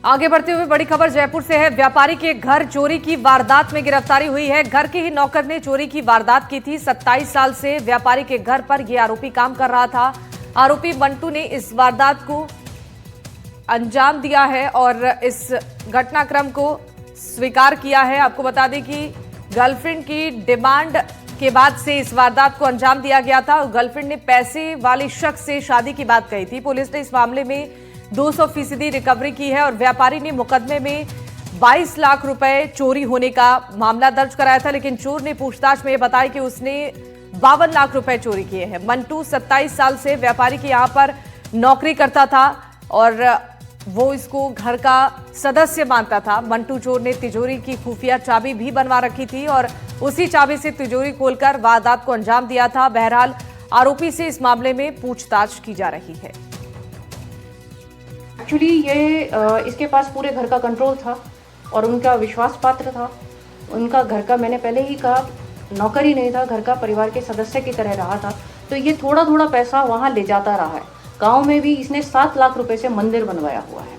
आगे बढ़ते हुए बड़ी खबर जयपुर से है। व्यापारी के घर चोरी की वारदात में गिरफ्तारी हुई है। घर के ही नौकर ने चोरी की वारदात की थी। 27 साल से व्यापारी के घर पर यह आरोपी काम कर रहा था। आरोपी मंटू ने इस वारदात को अंजाम दिया है और इस घटनाक्रम को स्वीकार किया है। आपको बता दें कि गर्लफ्रेंड की डिमांड के बाद से इस वारदात को अंजाम दिया गया था। गर्लफ्रेंड ने पैसे वाले शख्स से शादी की बात कही थी। पुलिस ने इस मामले में 200% रिकवरी की है और व्यापारी ने मुकदमे में 22 लाख रुपए चोरी होने का मामला दर्ज कराया था, लेकिन चोर ने पूछताछ में बताया कि उसने 52 लाख रुपए चोरी किए हैं। मंटू 27 साल से व्यापारी के यहां पर नौकरी करता था और वो इसको घर का सदस्य मानता था। मंटू चोर ने तिजोरी की खुफिया चाबी भी बनवा रखी थी और उसी चाबी से तिजोरी खोलकर वारदात को अंजाम दिया था। बहरहाल आरोपी से इस मामले में पूछताछ की जा रही है। एक्चुअली ये इसके पास पूरे घर का कंट्रोल था और उनका विश्वास पात्र था। उनका घर का, मैंने पहले ही कहा, नौकर ही नहीं था, घर का परिवार के सदस्य की तरह रहा था। तो ये थोड़ा थोड़ा पैसा वहाँ ले जाता रहा है। गांव में भी इसने 7 लाख रुपए से मंदिर बनवाया हुआ है,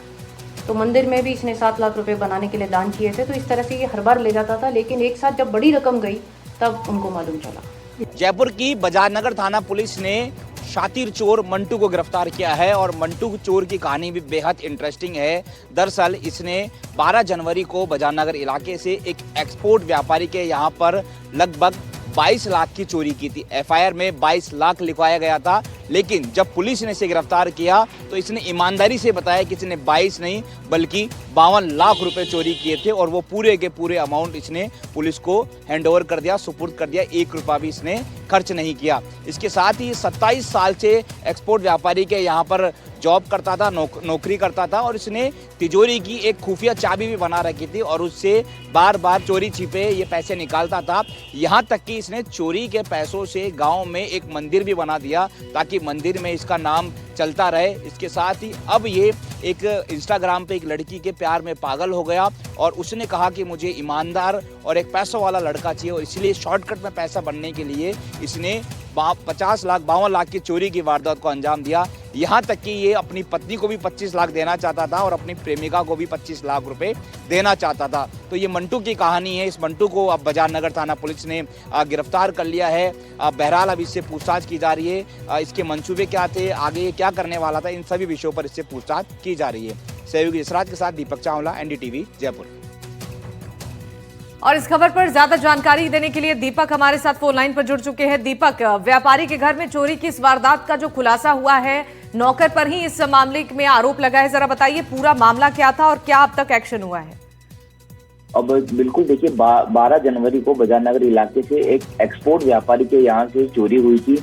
तो मंदिर में भी इसने 7 लाख रुपए बनाने के लिए दान किए थे। तो इस तरह से ये हर बार ले जाता था, लेकिन एक साथ जब बड़ी रकम गई तब उनको मालूम चला। जयपुर की बाजार नगर थाना पुलिस ने शातिर चोर मंटू को गिरफ्तार किया है और मंटू चोर की कहानी भी बेहद इंटरेस्टिंग है। दरअसल इसने 12 जनवरी को बाजार नगर इलाके से एक एक्सपोर्ट व्यापारी के यहां पर लगभग 22 लाख की चोरी की थी। एफआईआर में 22 लाख लिखवाया गया था, लेकिन जब पुलिस ने इसे गिरफ्तार किया तो इसने ईमानदारी से बताया कि इसने 22 नहीं बल्कि 52 लाख रुपए चोरी किए थे और वो पूरे के पूरे अमाउंट इसने पुलिस को हैंडओवर कर दिया, सुपुर्द कर दिया। 1 रुपया भी इसने खर्च नहीं किया। इसके साथ ही 27 साल से एक्सपोर्ट व्यापारी के यहाँ पर जॉब करता था, नौकरी करता था और इसने तिजोरी की एक खुफिया चाबी भी बना रखी थी और उससे बार बार चोरी छिपे ये पैसे निकालता था। यहाँ तक कि इसने चोरी के पैसों से गांव में एक मंदिर भी बना दिया ताकि मंदिर में इसका नाम चलता रहे। इसके साथ ही अब ये एक इंस्टाग्राम पे एक लड़की के प्यार में पागल हो गया और उसने कहा कि मुझे ईमानदार और एक पैसों वाला लड़का चाहिए और इसलिए शॉर्टकट में पैसा बनने के लिए इसने 52 लाख की चोरी की वारदात को अंजाम दिया। यहाँ तक कि ये अपनी पत्नी को भी 25 लाख देना चाहता था और अपनी प्रेमिका को भी 25 लाख रुपए देना चाहता था। तो ये मंटू की कहानी है। इस मंटू को अब बाजार नगर थाना पुलिस ने गिरफ्तार कर लिया है। बहरहाल अब इससे पूछताछ की जा रही है। इसके मंसूबे क्या थे, आगे ये क्या करने वाला था, इन सभी विषयों पर इससे पूछताछ की जा रही है। सहयोगी इसरात के साथ दीपक चावला, एनडीटीवी जयपुर। और इस खबर पर ज्यादा जानकारी देने के लिए दीपक हमारे साथ फोन लाइन पर जुड़ चुके हैं। दीपक, व्यापारी के घर में चोरी की इस वारदात का जो खुलासा हुआ है, नौकर पर ही इस मामले में आरोप लगा है, जरा बताइए पूरा मामला क्या था और क्या अब तक एक्शन हुआ है? अब बिल्कुल देखिए, 12 जनवरी को बाजार नगर इलाके से एक एक्सपोर्ट व्यापारी के यहाँ से चोरी हुई थी।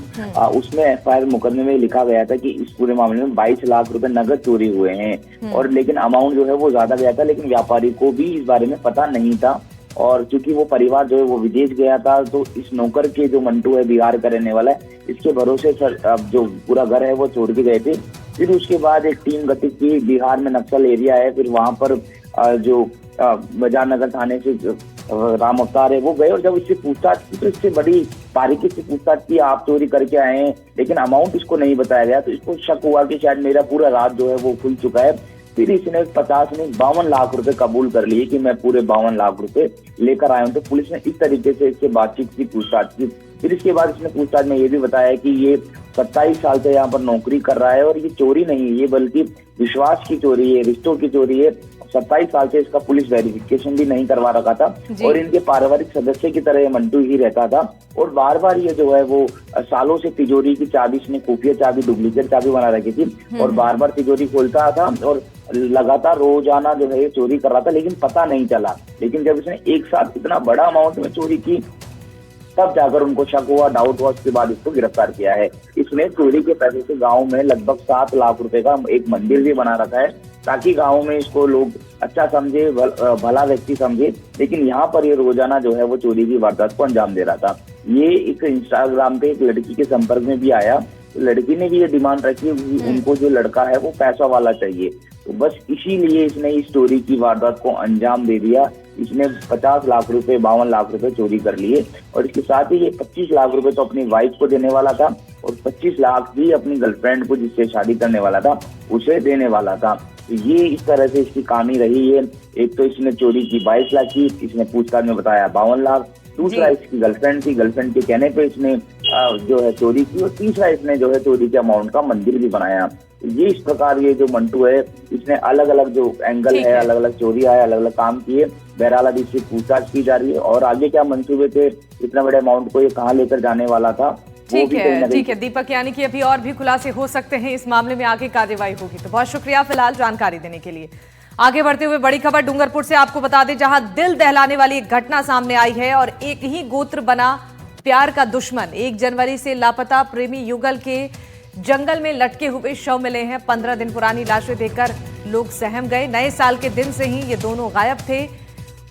उसमें एफआईआर मुकदमे में लिखा गया था कि इस पूरे मामले में 22 लाख रुपए नगद चोरी हुए हैं और लेकिन अमाउंट जो है वो ज्यादा गया था, लेकिन व्यापारी को भी इस बारे में पता नहीं था। और चूंकि वो परिवार जो है वो विदेश गया था, तो इस नौकर के जो मंटू है, बिहार का रहने वाला है, इसके भरोसे अब जो पूरा घर है वो छोड़ के गए थे। फिर उसके बाद एक टीम गठित की, बिहार में नक्सल एरिया है, फिर वहां पर जो बाजार नगर थाने से राम अवतार है वो गए और जब इससे पूछताछ की तो इससे बड़ी बारीकी से पूछताछ की, आप चोरी करके आए हैं, लेकिन अमाउंट इसको नहीं बताया गया। तो इसको शक हुआ कि शायद मेरा पूरा रात जो है वो खुल चुका है। फिर इसने 52 लाख रुपए कबूल कर लिए कि मैं पूरे 52 लाख रुपए लेकर आया हूँ। तो पुलिस ने इस तरीके से इससे बातचीत की, पूछताछ की। फिर इसके बाद इसने पूछताछ में ये भी बताया कि ये 27 साल से यहाँ पर नौकरी कर रहा है और ये चोरी नहीं है, ये बल्कि विश्वास की चोरी है, रिश्तों की चोरी है। 27 साल से इसका पुलिस वेरिफिकेशन भी नहीं करवा रखा था और इनके पारिवारिक सदस्य की तरह मंटू ही रहता था और बार बार ये जो है वो सालों से तिजोरी की चाबी, इसने खुफिया चाबी, डुप्लीकेट चाबी बना रखी थी और बार बार तिजोरी खोलता था और लगातार रोजाना जो है ये चोरी कर रहा था, लेकिन पता नहीं चला। लेकिन जब इसने एक साथ इतना बड़ा अमाउंट में चोरी की तब जाकर उनको शक हुआ, डाउट हुआ, उसके बाद इसको गिरफ्तार किया है। इसने चोरी के पैसे से गांव में लगभग 7 लाख रुपए का एक मंदिर भी बना रखा है ताकि गांव में इसको लोग अच्छा समझे, भला व्यक्ति समझे। लेकिन यहाँ पर ये रोजाना जो है वो चोरी की वारदात को अंजाम दे रहा था। ये एक इंस्टाग्राम पे एक लड़की के संपर्क में भी आया, तो लड़की ने भी ये डिमांड रखी, उनको जो लड़का है वो पैसा वाला चाहिए। तो बस इसीलिए इसने इस चोरी की वारदात को अंजाम दे दिया। इसने 50 लाख रुपए, 52 लाख रुपए चोरी कर लिए और इसके साथ ही ये 25 लाख रुपए तो अपनी वाइफ को देने वाला था और 25 लाख भी अपनी गर्लफ्रेंड को जिससे शादी करने वाला था उसे देने वाला था। तो ये इस तरह से इसकी कहानी रही है। एक तो इसने चोरी की 22 लाख की, इसने पूछताछ में बताया 52 लाख। दूसरा इसकी गर्लफ्रेंड थी, गर्लफ्रेंड के कहने पे इसने जो है चोरी की। और तीसरा इसने जो है चोरी के अमाउंट का मंदिर भी बनाया। ये इस प्रकार ये जो मंटू है इसने अलग अलग जो एंगल है, अलग अलग चोरियां है, अलग अलग काम किए। बहरहाल अभी इससे पूछताछ की जा रही है और आगे क्या मंसूबे थे, इतना बड़े अमाउंट को ये कहाँ लेकर जाने वाला था। ठीक है दीपक, यानी कि अभी और भी खुलासे हो सकते हैं इस मामले में, आगे कार्रवाई होगी। तो बहुत शुक्रिया फिलहाल जानकारी देने के लिए। आगे बढ़ते हुए बड़ी खबर डूंगरपुर से आपको बता दें, जहां दिल दहलाने वाली एक घटना सामने आई है और एक ही गोत्र बना प्यार का दुश्मन। 1 जनवरी से लापता प्रेमी युगल के जंगल में लटके हुए शव मिले हैं। 15 दिन पुरानी लाशें देखकर लोग सहम गए। नए साल के दिन से ही ये दोनों गायब थे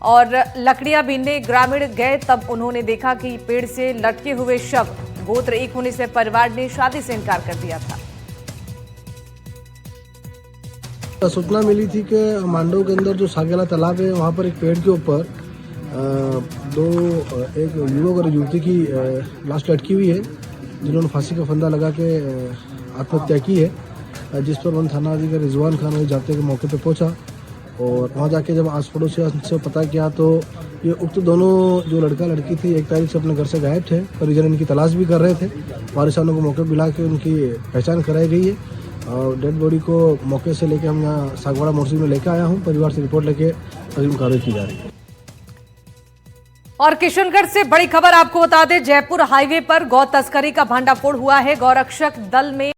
और लकड़ियां बीनने ग्रामीण गए तब उन्होंने देखा कि पेड़ से लटके हुए शव। गोत्र एक होने से परिवार ने शादी से इनकार कर दिया था। सूचना मिली थी कि मांडव के अंदर जो सागेला तालाब है वहाँ पर एक पेड़ के ऊपर एक युवक और युवती की लाश लटकी हुई है, जिन्होंने फांसी का फंदा लगा के आत्महत्या की है। जिस पर वन थाना अधिकारी रिजवान खान वही जाते के मौके पर पहुंचा और वहाँ जाके जब आस पड़ोस से पता किया तो ये उक्त दोनों जो लड़का लड़की थी 1 तारीख से अपने घर से गायब थे। परिजन इनकी तलाश भी कर रहे थे। वारिसानों को मौके पर बुला के उनकी पहचान कराई गई है और डेड बॉडी को मौके से लेके हम यहाँ सागवाड़ा मोर्ची में लेकर आया हूँ। परिवार से रिपोर्ट लेके अग्रिम कार्रवाई की जा रही है। और किशनगढ़ से बड़ी खबर आपको बता दें, जयपुर हाईवे पर गौ तस्करी का भांडाफोड़ हुआ है। गौरक्षक दल में